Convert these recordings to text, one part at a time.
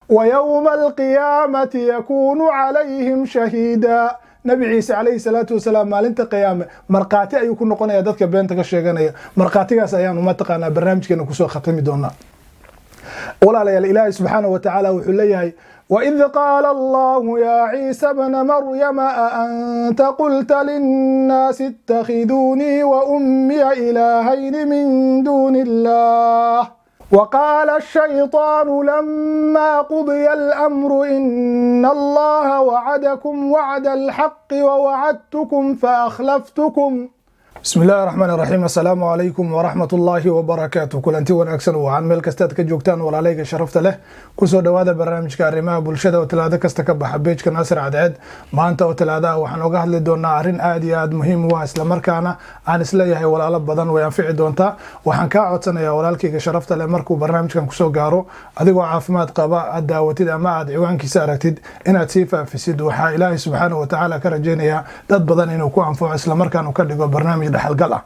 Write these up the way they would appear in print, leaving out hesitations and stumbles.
ويوم القيامة يكون عليهم شهيدا. نبي عيسى عليه الصلاة والسلام maalinta qiyaame marqaati ayuu ku noqonayaa dadka beenta ka sheeganaya. marqaatigaas ayaan uma taqaanaa barnaamijkeena kusoo khatami doonaa. walaalayaal ilaahay subxaanahu wa tacaala wuxuu leeyahay وإذ قال الله يا عيسى ابن مريم أأنت قلت للناس اتخذوني وأمي إلهين من دون الله وقال الشيطان لما قضي الأمر إن الله وعدكم وعد الحق ووعدتكم فأخلفتكم. بسم الله الرحمن الرحيم. السلام عليكم ورحمة الله وبركاته. كلنتي wanaagsan waxaan meel kastaad ka joogtaan walaalayga sharafta leh ku soo dhawaada barnaamijka arrimaha bulshada oo talaado kasta ka baxa page-ka Naasir Cadceed. maanta oo talaado waxaan uga hadli doonaa arrin aad iyo aad muhiim u ah isla markaana aan isleeyahay walaalo badan way anfici doontaa. waxaan ka codsanayaa walaalkayga sharafta leh markuu barnaamijkan ku soo gaaro adigoo caafimaad qaba aad daawatid ama aad ciwaankiisa aragtid inaad sii faafisid. waxaa Ilaahay subxaanahu wa tacaala ka rajaynayaa dad badan inuu ku anfaco isla markaana ka dhigo barnaamij dhaxalgal ah.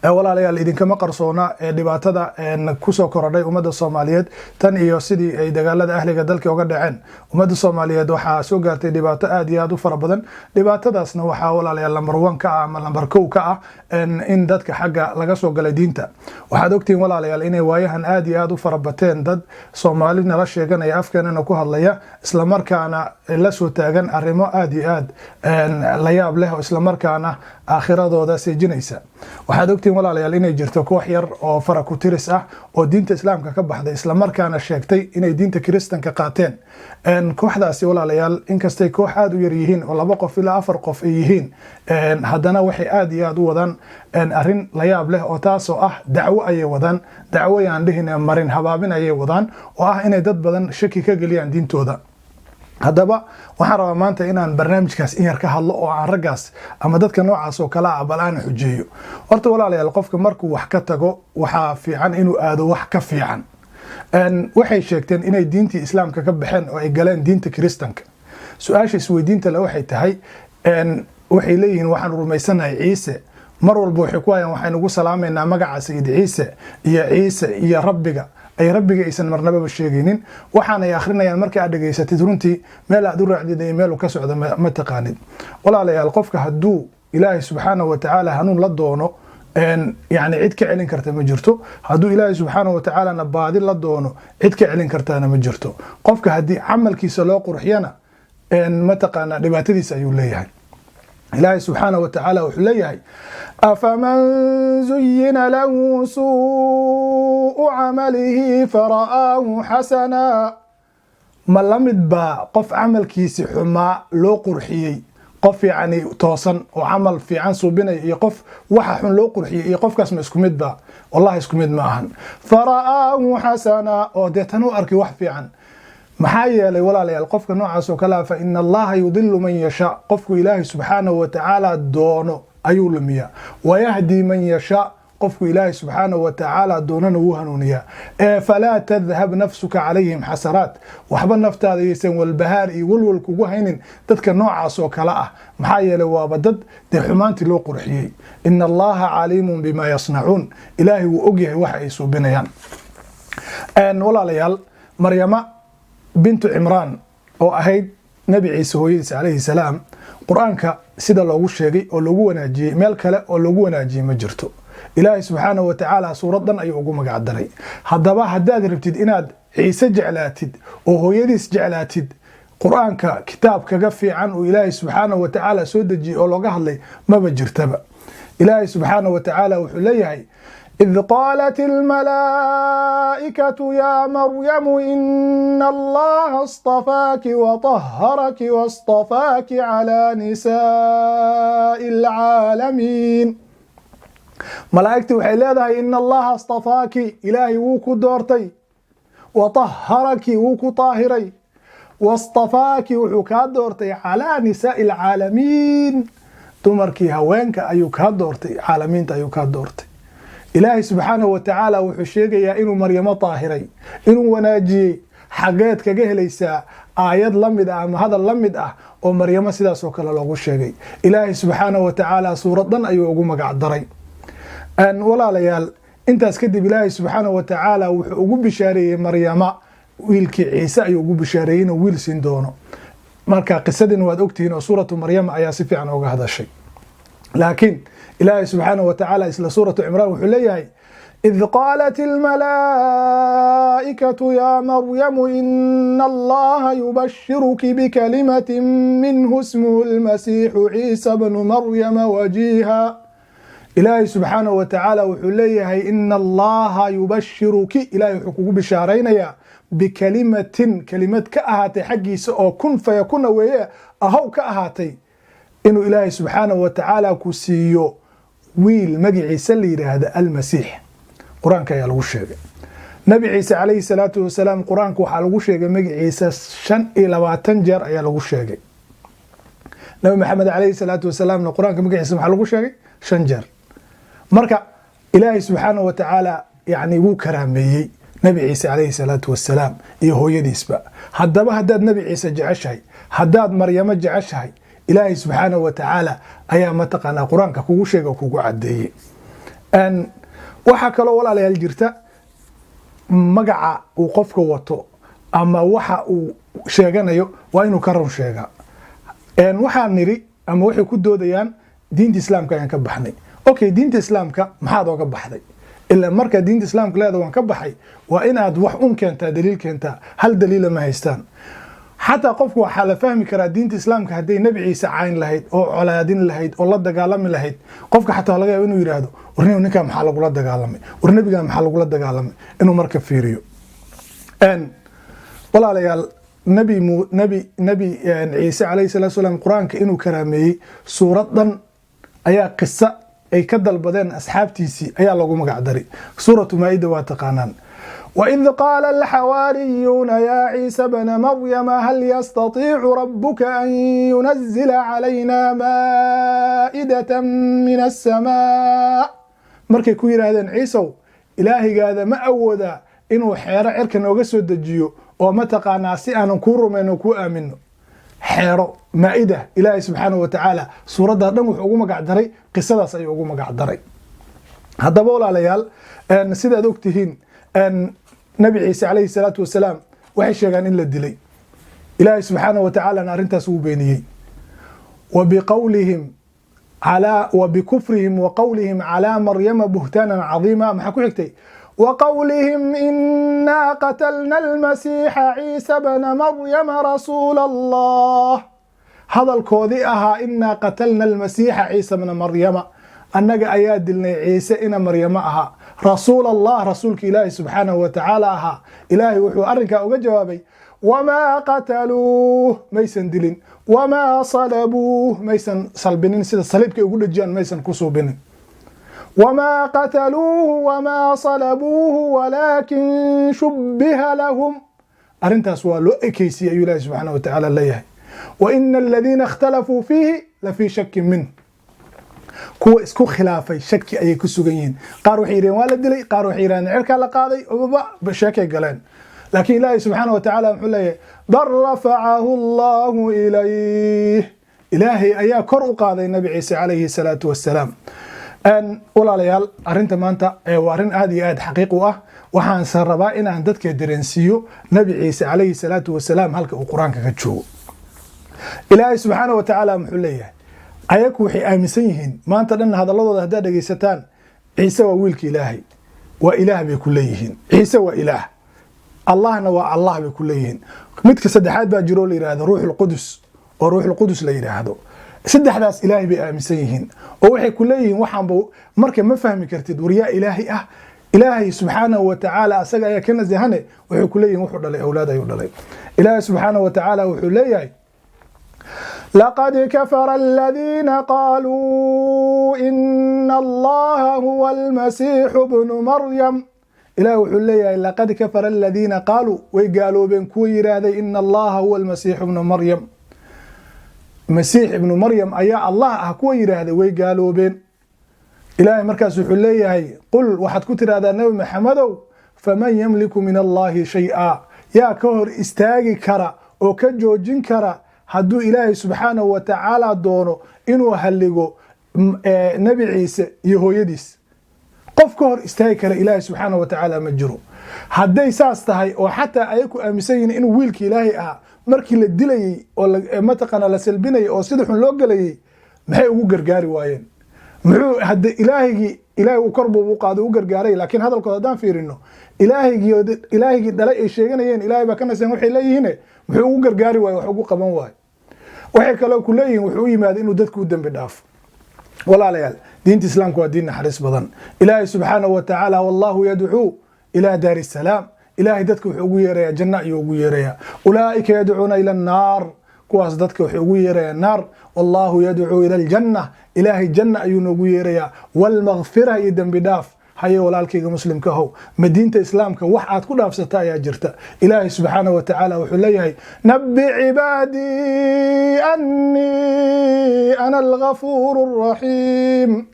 walaalayaal idinkama qarsoona dhibaatada kusoo korodhay ummadda Soomaaliyeed tan iyo sidii ay dagaalada ahliga dalka uga dhaceen. ummadda Soomaaliyeed waxaa soo gaartay dhibaato aad iyo aad u fara badan. dhibaatadaasna waxaa walaalayaal number 1 ka ah ama number 2 ka ah in dadka xagga laga soo galay diinta. waxaad ogtiin walaalayaal inay waayahan aad iyo aad u fara bateen dad Soomaalina la sheeganaya afkeenana ku hadlaya isla markaana la soo taagan arrimo aad iyo aad la yaab leh oo isla markaana aakhiradooda seejinaysa. waxaad ogtiin walaalayaal inay jirto koox yar oo fara ku tiris ah oo diinta islaamka ka baxday isla markaana sheegtay inay diinta kiristanka qaateen. kooxdaasi walaalayaal inkastay koox aad u yar yihiin oo 2 qof ilaa 4 qof ay yihiin haddana waxay aad iyo aad u wadaan arrin la yaab leh oo taasoo ah dacwo ayay wadaan. dacwo aan dhihin marin habaabin ayay wadaan oo ah inay dad badan shaki ka geliyaan diintooda. haddaba waxaan rabaa maanta inaan barnaamijkaas in yar ka hadlo oo aan raggaas ama dadka noocaas oo kala ah bal aan xujeeyo. horta walaalayaal qofka markuu wax ka tago waxaa fiican inuu aado wax ka fiican. waxay sheegteen inay diintii islaamka ka baxeen oo ay galeen diinta kiristanka. su-aasha isweydiinta le waxay tahay waxay leeyihiin waxaan rumaysanahay ciise mar walba waxay ku hayaan waxaynu ugu salaamaynaa magaca sayid ciise iyo rabbiga ay rabbiga aysan marnaba sheegaynin. waxaan ay akhrinayaan marka aad dhageysatid runtii meel aad u raacdid iyo meel uu ka socdo ma taqaanid. walaalayaal qofka hadduu ilaahay subxaanahu wa tacaala hanuun la doono yani cid ka celin karta ma jirto. hadduu ilaahay subxaanahu wa tacaala baadi la doono cid ka celin kartaana ma jirto. qofka haddii camalkiisa loo qurxiyana ma taqaanaa dhibaatadiisa ayuu leeyahay. إلهي سبحانه وتعالى وحليه أفمن زين له سوء عمله فرآه حسنا ما لمد با قف عمل كيسي حما لو قرحيي قف يعني توصن وعمل في عن صوبنا يقف وحح لو قرحيي يقف كاسم اسكمد با والله اسكمد معهن فرآه حسنا وديتنو أركي وحفي عن maxaa yeelay walaalayaal qofka noocaas oo kale fa inna allaha yudillu man yasha qofku ilaahay subxaanahu wa tacaala doono ayuu lumiyaa wayahdi man yasha qofku ilaahay subxaanahu wa tacaala doonana wuu hanuuniyaa. falaa tadhab nafsuka calayhim xasaraat waxba naftaada yaysan walbahaar iyo walwal kugu haynin dadka noocaas oo kale ah. maxaa yeelay waaba dad dee xumaantii loo qurxiyey. ina allaha caliimun bima yasnacuun ilaahay wuu ogyahay waxa ay suubinayaan. walaalayaal maryama bintu cimraan oo ahayd nabi ciise hooyadiis calayhi salaam qur-aanka sida loogu sheegay oo loogu wanaajiyey meel kale oo loogu wanaajiyey ma jirto. ilaahay subxaanahu wa tacaala suuradan ayuu ugu magac daray. haddaba haddaad rabtid inaad ciise jeclaatid oo hooyadiis jeclaatid qur-aanka kitaab kaga fiican oo ilaahay subxaanahu wa tacaala soo dejiyey oo looga hadlay maba jirtaba. ilaahay subxaanahu wa tacaala wuxuu leeyahay إذ قالت الملائكة يا مريم إن الله اصطفاك وطهرك واصطفاك على نساء العالمين. ملائكتي waxay leedahay إن الله اصطفاك إلهي wuu ku doortay وطهرك wuu ku طaahiray واصطفاك wuxuu kaa doortay على نساء العالمين dumarkii haweenka ayuu kaa doortay caalamiinta ayuu kaa doortay. ilaahay subxaanahu wa tacaala wuxuu sheegayaa inuu maryamo طaahiray inuu wanaajiyey. xageed kaga helaysaa aayad la mid ah ama hadal la mid ah oo maryamo sidaas oo kale loogu sheegay. ilaahay subxaanahu wa tacaala suuradan ayuu ugu magac daray. walaalayaal intaas kadib ilaahay subxaanahu wa tacaala wuxuu ugu bishaareeyey maryama wiilkii ciise ayuu ugu bishaareeyey inuu wiil siin doono. marka qisadina waad ogtihiin oo suuratu maryam ayaa si fiican uga hadashay. laakiin ilaahay subxaanahu wa tacaala isla suuratu cimraan wuxuu leeyahay إذ قالت الملائكة يا مريم إن الله يبشرك بكلمة منه اسمه المسيح عيسى بن مريم وجيها. إلهي سبحانه وتعالى وحليه إن الله يبشرك إلهي حقوق بشارين يا بكلمة كلمة كأهاتي حقي سأو كن فيكون ويا أهو كأهاتي إنه إلهي سبحانه وتعالى كسيو ويل مجي عيسى اللي هذا المسيح. قرآنك يا لغو الشيء نبي عيسى عليه الصلاة والسلام قرآنك وحا لغو الشيء مجي عيسى 25 jeer ayaa lagu sheegay. نبي محمد عليه الصلاة والسلام قرآنك مجي عيسى وحا لغو sheegay 5 jeer. marka إلهي سبحانه وتعالى يعني wuu karaameeyey نبي عيسى عليه الصلاة والسلام iyo hooyadiisba. haddaba haddaad نبي عيسى jeceshahay haddaad maryamo jeceshahay إلهي سبحانه وتعالى ayaa mataqaanaa quraanka kugu sheegay kugu cadeeyay. waxaa kaloo walaalayaal jirta magaca uu qofka wato ama waxa uu sheeganayo waa inuu ka run sheegaa. waxaan niri ama waxay ku doodayaan diinta islaamka ayaan ka baxnay. okay, diinta islaamka maxaad ooga baxday? ilaa marka diinta islaamka leedahay waan ka baxay waa inaad wax un keentaa, daliil keentaa. hal daliila ma haystaan. xataa qofku waxaa la fahmi karaa diinta islaamka hadday nabi ciise cayn lahayd oo colaadin lahayd oo la dagaalami lahayd, qofka xataa laga yaabo inuu yiraahdo warniyow ninkaa maxaa lagula dagaalamay, war nabigaa maxaa lagula dagaalamay, inuu marka fiiriyo. walaalayaal nabi ciise calayhi salaatu wasalaam quraanka inuu karaameeyey suuradan ayaa qisa ay ka dalbadeen asxaabtiisii ayaa lagu magac daray. suuratu maa'ida waa taqaanaan. وإذ قال الحواريون يا عيسى بن مريم هل يستطيع ربك أن ينزل علينا مائدة من السماء. markay ku yiraahdeen ciisow ilaahigaada ma awooda inuu xeero cirka nooga soo dejiyo oo ma taqaanaa si aanan ku rumayno ku aamino. xeero maa'ida ilaahay subxaanahu wa tacaala suuradda dhan wuxuu ugu magac daray qisadaas ayuu ugu magac daray. haddaba walaalayaal sidaad ogtihiin nabi ciise calayhi salaatu wasalaam waxay sheegaan in la dilay. ilaahay subxaanahu wa tacaala arrintaas uu beeniyey. وبكفرهم وقولهم على مريم بهتانا عظيما. maxaa ku xigtay وقولهم إنا قتلنا المسيح عيسى بن مريم رسول الله. hadalkoodii ahaa إنا قتلنا المسيح عيسى بن مريم annaga ayaa dilnay ciise ina maryamo ahaa rasuul allah rasuulka ilaahi subxaanahu wa tacaala ahaa. ilaahay wuxuu arrinkaa uga jawaabay wamaa qataluuh maysan dilin, wamaa salabuuh maysan salbinin, sida saliibkay ugu dhejiyaan maysan ku suubinin. wamaa qataluuhu wamaa salabuuhu walaakin shubbiha lahum. arrintaas waa loo ekeysiyey ayuu ilaahi subxaanahu wa tacaala leeyahay. wa ina aladiina ikhtalafuu fiihi lafii shakin minh. kuwa isku khilaafay shaki ayay ku sugan yihiin. qaar waxay yiraahdeen waa la dilay, qaar waxay yiraahdeen cirka la qaaday, oo sheekay galeen. laakiin ilaahay subxaanahu wa tacaala wuxuu leeyahay bal rafacahu allahu ilayh. ilaahay ayaa kor u qaaday nabi ciise calayhi salaatu wassalaam. walaalayaal arrinta maanta waa arrin aad iyo aad xaqiiq u ah. waxaanse rabaa inaan dadka dareensiiyo nabi ciise calayhi salaatu wassalaam halka uu qur-aanka ka joogo. ilaahay subxaanahu wa tacaala muxuu leeyahay ayaku waxay aaminsan yihiin maanta dhan hadalladooda haddaad dhegaysataan ciise waa wiilka ilaahay, waa ilaah bay ku leeyihiin. ciise waa ilaah, allahna waa allah bay ku leeyihiin. midka saddexaad baa jiro la yidhaahdo ruuxulqudus oo ruuxulqudus la yidhaahdo. saddexdaas ilaahay bay aaminsan yihiin oo waxay ku leeyihiin waxaanba marka ma fahmi kartid waryaa ilaahay ah. ilaahay subxaanahu wa tacaala asaga ayaa ka nasahane waxay ku leeyihiin wuxuu dhalay awlaad ayuu dhalay. ilaahay subxaanahu wa tacaala wuxuu leeyahay لقد كفر الذين قالوا إن الله هو المسيح ابن مريم. إله وحليه لقد كفر الذين قالوا وقالوا بين كوير هذا إن الله هو المسيح ابن مريم. مسيح ابن مريم أيا الله كوير هذا وقالوا بين. إله مركز وحليه قل واحد كتر هذا النبي محمد فمن يملك من الله شيئا. يا كهر استاجي كرا أو كجوجين كرا hadduu ilaahay subxaanahu wa tacaala doono inuu halligo nabi ciise iyo hooyadiis. qof ka hor istaagi kara ilaahay subxaanahu wa tacaala ma jiro. hadday saas tahay oo xataa ay ku aaminsan yihiin inuu wiilka ilaahay ahaa markii la dilayay oo mataqaana la salbinayay oo sida xun loo galayay maxay ugu gargaari waayeen muxuu hadda ilaahay uu korbu u qaado u gargaaray laakiin hadalkooda hadaan fiirino ilaahigii dhalay ay sheeganayeen ilaahay baa ka nasan waxay leeyihiin muxuu ugu gargaari waayo wax ugu qaban waayo waxay kaloo ku leeyihiin wuxuu u yimaaday inuu dadku u dambi dhaafo walaalayaal diinta islaamku waa diin naxariis badan ilaahay subxaanahu wa tacaala wallahu yadcuu ilaa daari salaam ilaahay dadka wuxuu ugu yeerayaa janna ayuu ugu yeerayaa ulaa'ika yadcuuna ila annaar kuwaas dadka wuxuu ugu yeerayaa naar wallahu yadcuu ila aljanna ilaahay janna ayuu noogu yeerayaa walmaghfira iyo dembi dhaaf haye walaalkayga muslimka ahow madiinta islaamka wax aad ku dhaafsata ayaa jirta ilaahay subxaanahu wa tacaala wuxuu leeyahay nabbi cibaadii annii ana alghafuuru alraxiim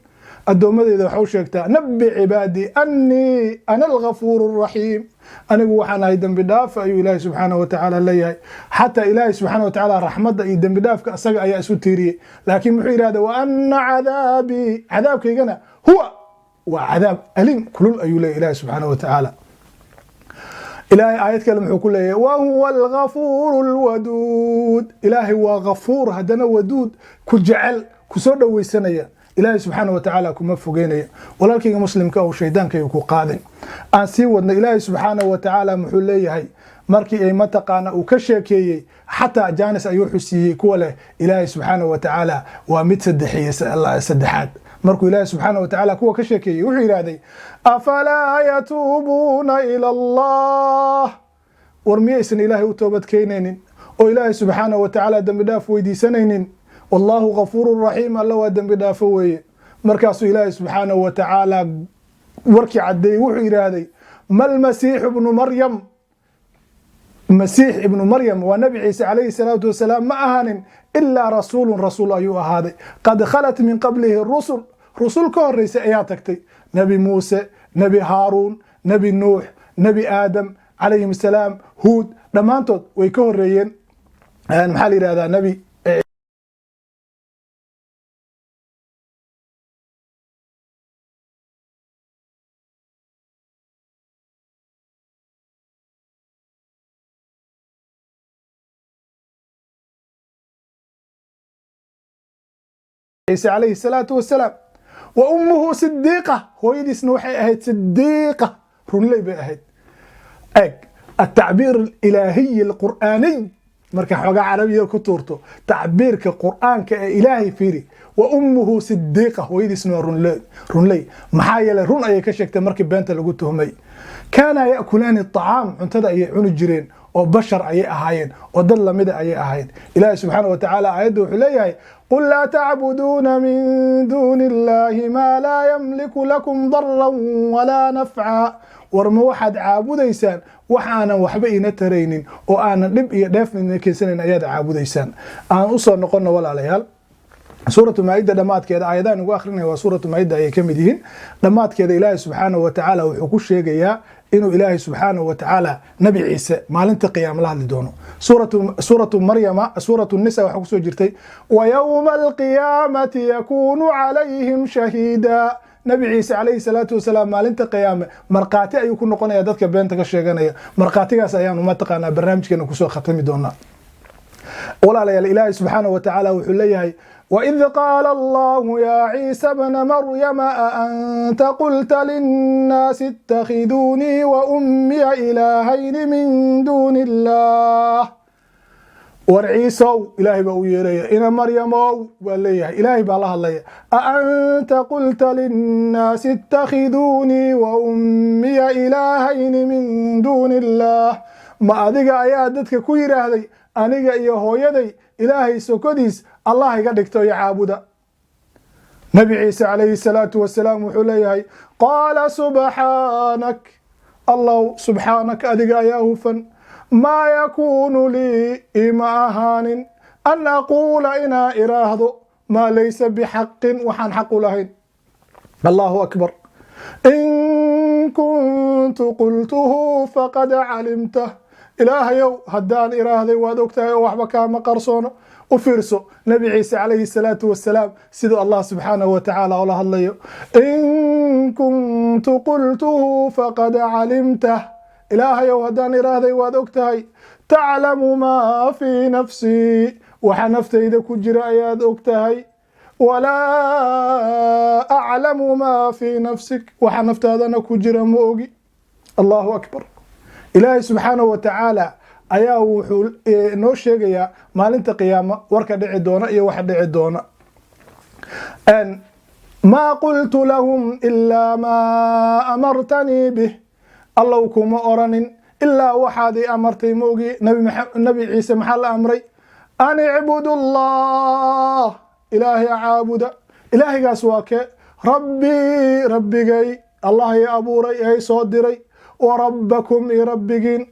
addoommadeyda waxa u sheegtaa nabbi cibaadii annii ana alghafuuru alraxiim anigu waxaan ahay dembi dhaaf ayuu ilaahay subxaanahu wa tacaala leeyahay xataa ilaahay subxaanahu wa tacaala raxmadda iyo dembi dhaafka asaga ayaa isu tiiriyey laakiin muxuu yidhahda wa anna cadaabii cadaabkaygana huwa waa cadaab alim kulul ayuu leeyahy ilaahay subxaanahu wa tacaala ilaahay aayad kale muxuu ku leeyahay wa huwa alghafuuru alwaduud ilaahay waa ghafuur haddana waduud ku jecel ku soo dhowaysanaya ilaahay subxaanahu wa tacaala kuma fogeynaya walaalkayga muslimka oo shaydaankaygu ku qaadin aan sii wadna ilaahay subxaanahu wa tacaala muxuu leeyahay markii ay mataqaana uu ka sheekeeyey xataa jaanis ayuu xusiiyey kuwa leh ilaahay subxaanahu wa tacaala waa mid saddexaad markuu ilaahay subxaanahu wa tacaala kuwa ka sheekeeyey wuxuu yidhaahday afalaa yatuubuuna ila allah war miyaysan ilaahay u toobad keenaynin oo ilaahay subxaanahu wa tacaala dembi dhaaf weydiisanaynin wallahu ghafuuru raxiim alla waa dembi dhaafo weeye markaasuu ilaahay subxaanahu wa tacaala warkii caddeeyey wuxuu yidhaahday malmasiixu ibnu maryam masiix ibnu maryam waa nabi ciise calayhi salaatu wasalaam ma ahaanin ilaa rasuulun rasuul ayuu ahaaday qad khalat min qablihi rusul ka horeysay ayaa tagtay nebi muuse nebi haaruun nebi nuux nebi aadam calayhim asalaam huud dhammaantood way ka horeeyeen maxaa la yidhahdaa nebi ciise calayhi salaatu wasalaam wa ummuhu sidiiqa hooyadiisna waxay ahayd sidiiqa runley bay ahayd eg atacbiir alilaahiy alqur'aaniy marka xoogaa carabiya ku tuurto tacbiirka qur'aanka ee ilaahay fiiri wa ummuhu sidiiqa hooyadiisna waa runley maxaa yeelay run ayay ka sheegtay markii beenta lagu tuhmay kaana ya'kulaani aطacaam cuntada ayay cuni jireen oo bashar ayay ahaayeen oo dad lamida ayay ahaayeen ilaahay subxaanahu wa tacaala aayadda wuxuu leeyahay qul laa tacbuduuna min duuni illaahi maa laa yamliku lakum daran walaa nafca war ma waxaad caabudaysaan wax aanan waxba ina taraynin oo aanan dhib iyo dheef ina keensanayn ayaad caabudaysaan aan usoo noqono walaalayaal suuratu maa'ida dhammaadkeeda aayadahan ugu akhrinaya waa suuratu maa'ida ayay ka mid yihiin dhammaadkeeda ilaahay subxaanahu wa tacaala wuxuu ku sheegayaa inuu ilaahay subxaanahu wa tacaala nabi ciise maalinta qiyaama la hadli doono suuratu maryama suuratu nisa waxaa kusoo jirtay wa yowma alqiyaamati yakuunu calayhim shahiida nabi ciise calayhi salaatu wasalaam maalinta qiyaame markhaati ayuu ku noqonaya dadka beenta ka sheeganaya markhaatigaas ayaanu mataqaanaa barnaamijkeena kusoo khatami doonaa walaalayaal ilaahay subxaanahu wa tacaala wuxuu leeyahay وإذ قال الله يا عيسى ابن مريم أأنت قلت للناس اتخذوني وأمي إلهين من دون الله ورعيسو إلهي بأو يريا إن مريم وليه إلهي بالله الله أأنت قلت للناس اتخذوني وأمي إلهين من دون الله ما أدق آياتك كوير هذي أنيق إيهو يدي إلهي سكديس الله يقدكتو يعابدا نبي عيسى عليه الصلاة والسلام وحليه قال سبحانك الله سبحانك أدق آياه فن ما يكون لي إما أهان أن أقول إنا إراهض ما ليس بحق وحن حق لهين الله أكبر إن كنت قلته فقد علمته إلهي هدان إراهضي وادوكته وحبكا مقرصونه وفرسو نبي عيسى عليه الصلاة والسلام سيدو الله سبحانه وتعالى الله إن كنت قلته فقد علمته ilaahayow haddaan iraahday waad og tahay taclamu maa fii nafsii waxa naftayda ku jira ayaad og tahay walaa aclamu maa fii nafsik waxa naftaadana ku jira ma ogi. allahu akbar. ilaahay subxaanahu wa tacaala ayaa wuxuu noo sheegayaa maalinta qiyaama warka dhici doona iyo waxa dhici doona. maa qultu lahum ilaa maa amartanii bih allow kuma oranin ilaa waxaad i amartay ma ogi. nabi ciise maxaa la amray? an icbudu allah ilaahay caabuda. ilaahaygaas waa kee? rabbii rabbigay allah i abuuray ee soo diray wa rabbakum i rabbigiin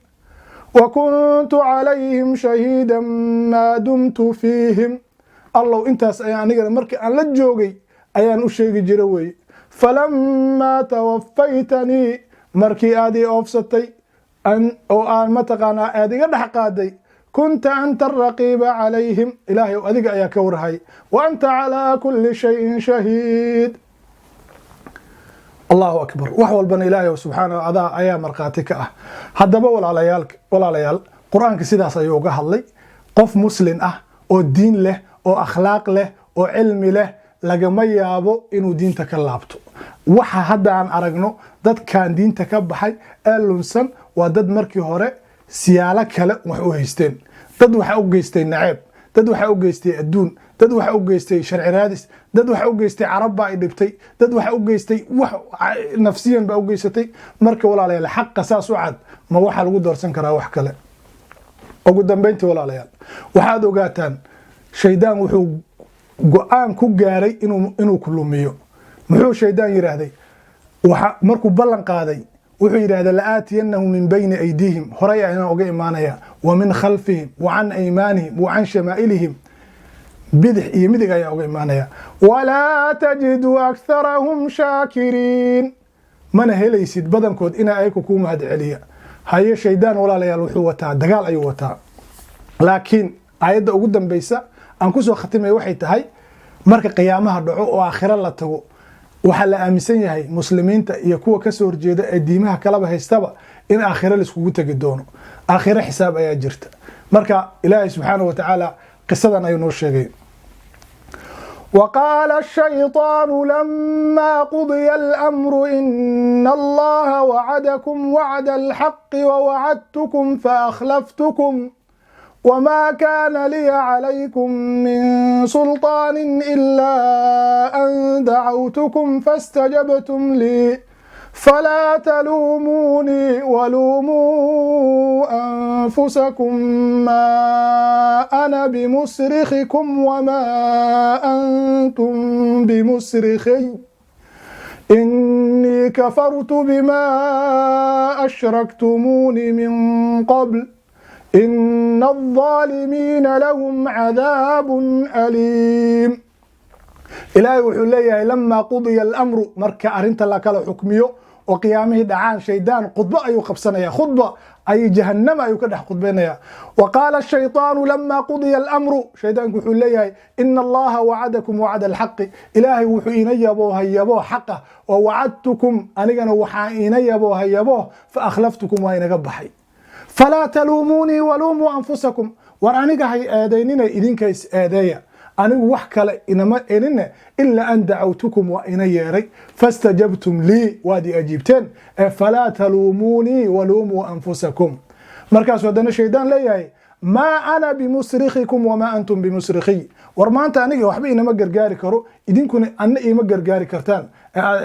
wa kuntu calayhim shahiidan maa dumtu fiihim allow intaas ayaan anigana markii aan la joogay ayaan u sheegi jira weeye. falamaa tawafaytanii markii aad ii oofsatay oo aan mataqaanaa aad iga dhex qaaday kunta anta araqiiba calayhim ilaahay ow adiga ayaa ka warhay wa anta calaa kulli shayin shahiid. allahu akbar. wax walbana ilaahay subxaanahu adaa ayaa markhaati ka ah. haddaba walaalayaal qur-aanka sidaas ayuu uga hadlay. qof muslin ah oo diin leh oo akhlaaq leh oo cilmi leh lagama yaabo inuu diinta ka laabto. waxa hadda aan aragno dadkan diinta ka baxay ee lunsan waa dad markii hore siyaalo kale wax u haysteen. dad waxa u geystay naceeb, dad waxa u geystay adduun, dad waxa u geystay sharci raadis, dad waxa u geystay carab baa i dhibtay, dad waxa u geystay wax nafsiyan baa u geysatay. marka walaalayaal xaqa saas u cad ma waxa lagu doorsan karaa wax kale? ugu dambeyntii walaalayaal waxaad ogaataan shaydaan wuxuu go-aan ku gaaray inuu ku lumiyo. muxuu shaydaan yidhaahday? markuu ballan qaaday wuxuu yidhahda la'aatiyannahum min bayni aydiihim horay ayaan uga imaanaya wa min khalfihim wa can aymaanihim wa can shamaa'ilihim bidix iyo midig ayaan uga imaanaya walaa tajidu akharahum shaakiriin mana helaysid badankood inaa ayaku kuu mahad celiya. haye shaydaan walaalayaal wuxuu wataa dagaal ayuu wataa. laakiin aayadda ugu dambaysa aan kusoo khatimay waxay tahay marka qiyaamaha dhaco oo aakhiro la tago waxaa la aaminsan yahay muslimiinta iyo kuwa kasoo horjeeda ee diimaha kalaba haystaba in aakhiro laiskugu tegi doono. aakhiro xisaab ayaa jirta. marka ilaahay subxaanahu wa tacaala qisadan ayuu noo sheegay. وقال الشيطان لما قضي الأمر إن الله وعدكم وعد الحق ووعدتكم فأخلفتكم وما كان لي عليكم من سلطان إلا أن دعوتكم فاستجبتم لي فلا تلوموني ولوموا أنفسكم ما أنا بمصرخكم وما أنتم بمصرخي إني كفرت بما أشركتمون من قبل إن الظالمين لهم عذاب أليم. إلهي وحو ليهي لما قضي الأمر مركا أرنت لك الحكميو وقيامه دعان شيطان خطبة أيو قبسانيا خطبة أي جهنم أيو كدح خطبينيا. وقال الشيطان لما قضي الأمر شيطان وحو ليهي إن الله وعدكم وعد الحق إلهي وحو إنيبو هيبو حقه ووعدتكم أنيقنا وحا إنيبو هيبو فأخلفتكم وإن قبحي فلا تلوموني ولوموا أنفسكم ورانيك هاي آدينينا إذن كيس آدايا أنيق وحكا إنما إننا إلا أن دعوتكم وإن ياري فاستجبتم لي وادي أجيبتين فلا تلوموني ولوموا أنفسكم. مركز ودنا شيطان ليهي ما أنا بمصرخكم وما أنتم بمصرخي ورما أنت أنيق وحبي إنما قرقاري كرو إذن كوني أنا إيما قرقاري كرتان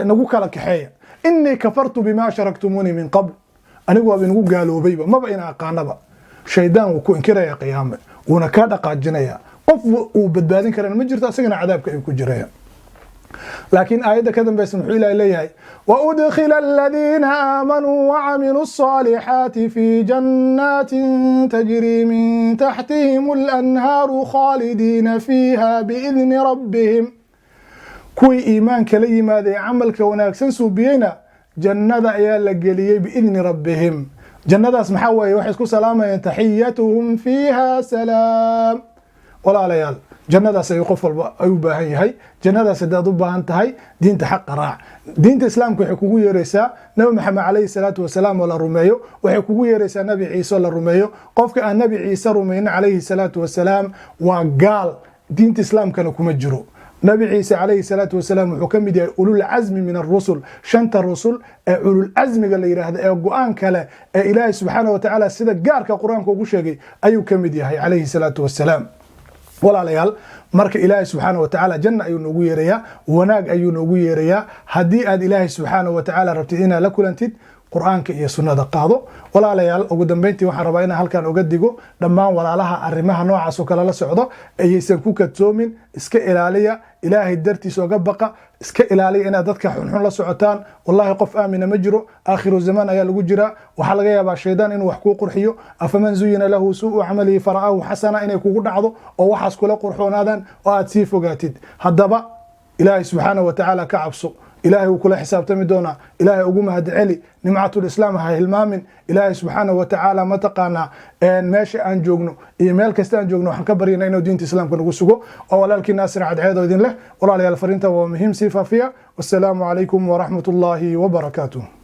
نقوك لك حيا إني كفرت بما شركتموني من قبل anigu waa inagu gaaloobayba maba ina aqaanaba. shaydaan wuu ku inkiraya qiyaame wuuna ka dhaqaajinaya qof uu badbaadin karana ma jirto asagana cadaabka ay ku jirayaan. laakiin aayadda ka dambaysa muxuu ilaahay leeyahay wa udkhila alladhina aamanu wa amilu ssalihati fi jannatin tajri min tahtihim al-anharu khalidina fiha biidni rabbihim. kuwii iimaanka la yimaaday camalka wanaagsan suubiyeyna jannada ayaa la geliyay biidni rabbihim. jannadaas maxaa weeye waxay isku salaamayeen taxiyatuhum fiiha salaam. walaalayaal jannadaas ay qof walba ay u baahan yahay. jannadaas hadaad u baahan tahay diinta xaqa raac. diinta islaamka waxay kugu yeeraysaa nabi maxamed calayhi salaatu wasalaam oo la rumeeyo, waxay kugu yeeraysaa nabi ciise oo la rumeeyo. qofka aan nabi ciise rumaynin calayhi salaatu wasalaam waa gaal, diinta islaamkana kuma jiro. nabi ciise calayhi salaatu wasalaam wuxuu ka mid yahay ulul casmi min arusul, shanta rusul ee ulul casmiga la yiraahdo ee go'aan kale ee ilaahay subxaanahu wa tacaala sida gaarka qur-aanka ugu sheegay ayuu ka mid yahay calayhi salaatu wasalaam. walaalayaal, marka ilaahay subxaanahu wa tacaala janna ayuu noogu yeerayaa, wanaag ayuu noogu yeerayaa. haddii aad ilaahay subxaanahu wa tacaala rabtid inaad la kulantid, qur'aanka iyo sunnada qaado. walaalayaal, ugu dambeyntii waxaan rabaa inaan halkan uga digo dhammaan walaalaha arrimaha noocaas oo kale la socdo, ayaysan ku kadsoomin. iska ilaaliya, ilaahay dartiisa oga baqa, iska ilaaliya inaad dadka xunxun la socotaan. wallahi qof aamina ma jiro, aakhiru zaman ayaa lagu jiraa. waxaa laga yaabaa shaydaan inuu wax kuu qurxiyo. afaman zuyina lahu suu'u camalihi fara'aahu xasana, inay kugu dhacdo oo waxaas kula qurxoonaadaan oo aad sii fogaatid. haddaba ilaahay subxaanahu wa tacaala ka cabso, ilaahay wuu kula xisaabtami doonaa. ilaahay ugu mahad celi, nimcatul islaam ha hilmaamin. ilaahay subxaanahu wa tacaala mataqaanaa meesha aan joogno iyo meel kasta aan joogno waxaan ka baryana inuu diinta islaamka nagu sugo. oo walaalkii naasir cadceedo idin leh. walaalayaal, fariinta waa muhiim, sii faafiya. wassalaamu calaykum waraxmat ullaahi wabarakaatuh.